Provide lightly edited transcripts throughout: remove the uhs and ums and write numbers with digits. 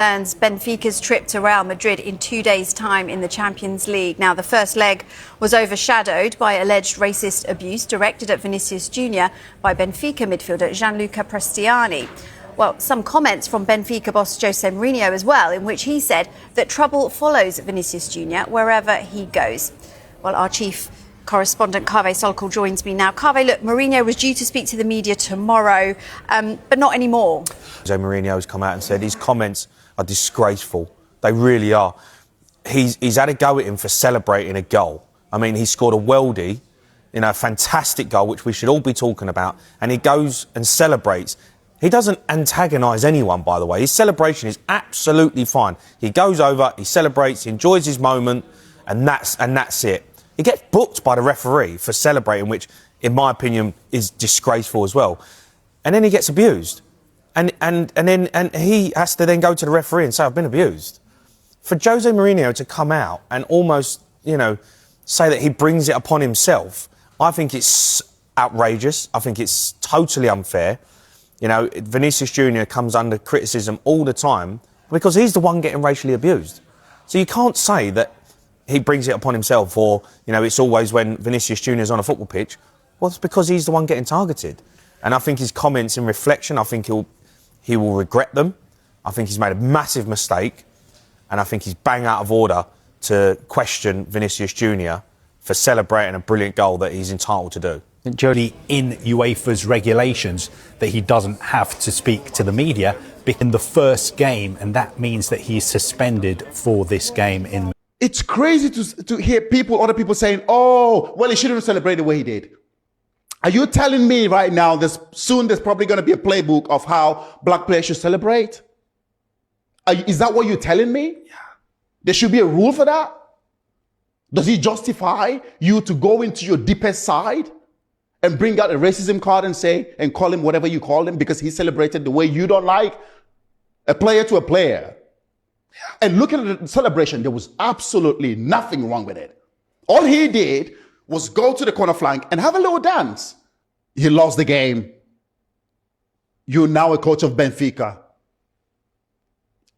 Earns Benfica's trip to Real Madrid in 2 days' time in the Champions League. Now, the first leg was overshadowed by alleged racist abuse directed at Vinicius Jr. by Benfica midfielder Gianluca Prestiani. Well, some comments from Benfica boss Jose Mourinho as well, in which he said that trouble follows Vinicius Jr. wherever he goes. Well, our chief correspondent Kaveh Solkal joins me now. Kaveh, look, Mourinho was due to speak to the media tomorrow, but not anymore. Jose Mourinho has come out and said his comments are disgraceful. They really are. He's had a go at him for celebrating a goal. I mean, he scored a worldie, a fantastic goal, which we should all be talking about, and he goes and celebrates. He doesn't antagonise anyone, by the way. His celebration is absolutely fine. He goes over, he celebrates, he enjoys his moment, and that's it. He gets booked by the referee for celebrating, which, in my opinion, is disgraceful as well. And then he gets abused. And he has to then go to the referee and say, I've been abused. For Jose Mourinho to come out and almost, say that he brings it upon himself, I think it's outrageous. I think it's totally unfair. Vinicius Jr. comes under criticism all the time because he's the one getting racially abused. So you can't say that he brings it upon himself or, it's always when Vinicius Jr. is on a football pitch. Well, it's because he's the one getting targeted. And I think his comments in reflection, I think he will regret them. I think he's made a massive mistake. And I think he's bang out of order to question Vinicius Jr. for celebrating a brilliant goal that he's entitled to do. Jody, in UEFA's regulations, that he doesn't have to speak to the media in the first game, and that means that he's suspended for this game. It's crazy to hear other people saying, oh, well, he shouldn't have celebrated the way he did. Are you telling me right now there's probably going to be a playbook of how black players should celebrate? Is that what you're telling me? Yeah. There should be a rule for that? Does it justify you to go into your deepest side and bring out a racism card and call him whatever you call him because he celebrated the way you don't like? A player to a player. Yeah. And looking at the celebration, there was absolutely nothing wrong with it. All he did was go to the corner flank and have a little dance. He lost the game. You're now a coach of Benfica.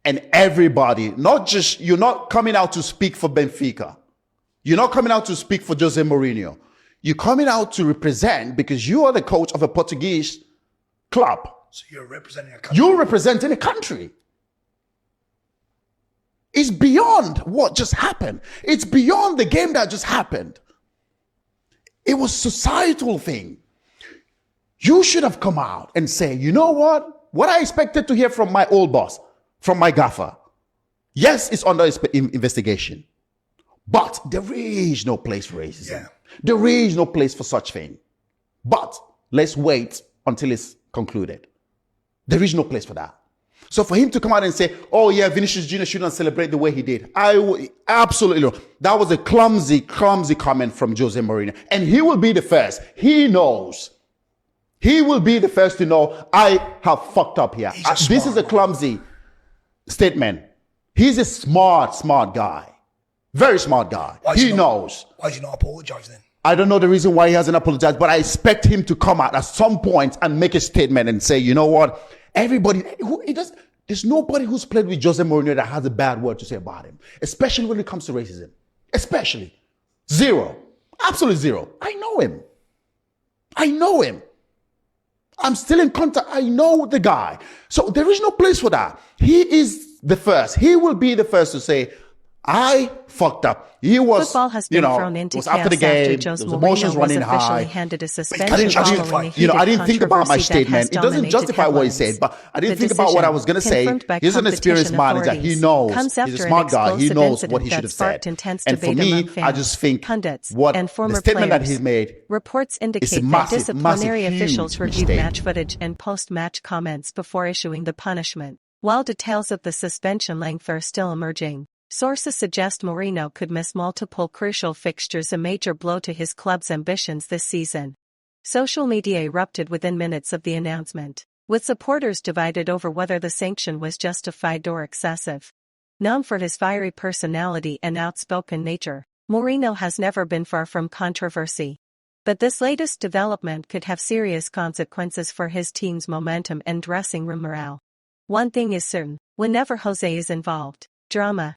And everybody, you're not coming out to speak for Benfica. You're not coming out to speak for Jose Mourinho. You're coming out to represent because you are the coach of a Portuguese club. So you're representing a country. You're representing a country. It's beyond what just happened. It's beyond the game that just happened. It was a societal thing. You should have come out and say, you know what? What I expected to hear from my old boss, from my gaffer. Yes, it's under investigation. But there is no place for racism. Yeah. There is no place for such thing. But let's wait until it's concluded. There is no place for that. So for him to come out and say, oh yeah, Vinicius Jr. shouldn't celebrate the way he did. Absolutely no. That was a clumsy comment from Jose Mourinho. And he will be the first. He knows. He will be the first to know, I have fucked up here. This is a clumsy statement. He's a smart guy. Very smart guy. He knows. Why did you not apologise then? I don't know the reason why he hasn't apologized, but I expect him to come out at some point and make a statement and say, you know what? There's nobody who's played with Jose Mourinho that has a bad word to say about him, especially when it comes to racism. Especially. Zero. Absolutely zero. I know him. I'm still in contact. I know the guy. So there is no place for that. He is the first. He will be the first to say, I fucked up. He was, football has been thrown into was after the game. There was emotions running high. Handed a I suspension didn't think about my statement. It doesn't justify what he said, but I didn't think about what I was going to say. He's an experienced manager. He knows. He's a smart guy. He knows what he should have said. And for me, I just think what the statement that he made reports indicate that disciplinary officials reviewed match footage and post-match comments before issuing the punishment, while details of the suspension length are still emerging. Sources suggest Mourinho could miss multiple crucial fixtures, a major blow to his club's ambitions this season. Social media erupted within minutes of the announcement, with supporters divided over whether the sanction was justified or excessive. Known for his fiery personality and outspoken nature, Mourinho has never been far from controversy. But this latest development could have serious consequences for his team's momentum and dressing room morale. One thing is certain, whenever Jose is involved, drama.